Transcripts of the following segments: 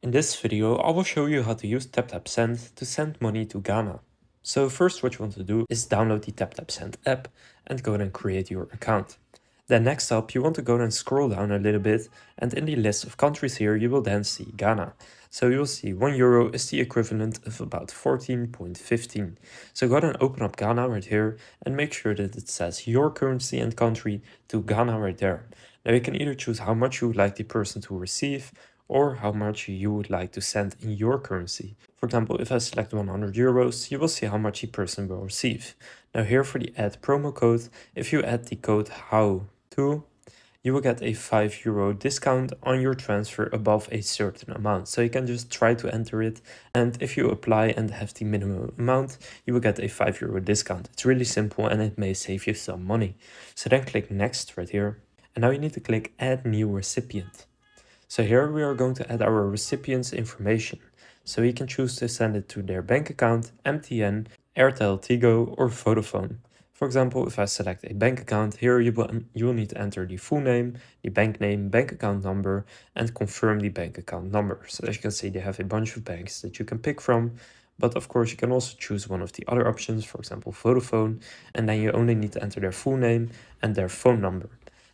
In this video, I will show you how to use TapTap Send to send money to Ghana. So first what you want to do is download the TapTap Send app and go and create your account. Then next up, you want to go and scroll down a little bit, and in the list of countries here, you will then see Ghana. So you will see €1 is the equivalent of about 14.15. So go and open up Ghana right here and make sure that it says your currency and country to Ghana right there. Now you can either choose how much you would like the person to receive or how much you would like to send in your currency. For example, if I select €100, you will see how much the person will receive. Now here for the add promo code, if you add the code HOW2, you will get a €5 discount on your transfer above a certain amount. So you can just try to enter it, and if you apply and have the minimum amount, you will get a €5 discount. It's really simple and it may save you some money. So then click next right here, and now you need to click add new recipient. So here we are going to add our recipient's information. So you can choose to send it to their bank account, MTN, Airtel, Tigo, or Vodafone. For example, if I select a bank account, here you will need to enter the full name, bank account number, and confirm the bank account number. So as you can see, they have a bunch of banks that you can pick from. But of course, you can also choose one of the other options, for example, Vodafone, and then you only need to enter their full name and their phone number.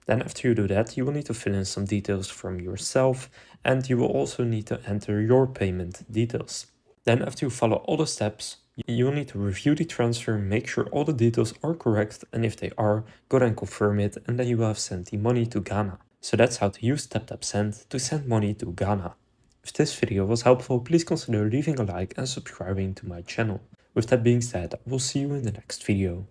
Then after you do that, you will need to fill in some details from yourself, and you will also need to enter your payment details. Then after you follow all the steps, you will need to review the transfer, make sure all the details are correct, and if they are, go and confirm it, and then you will have sent the money to Ghana. So that's how to use TapTap Send to send money to Ghana. If this video was helpful, please consider leaving a like and subscribing to my channel. With that being said, I will see you in the next video.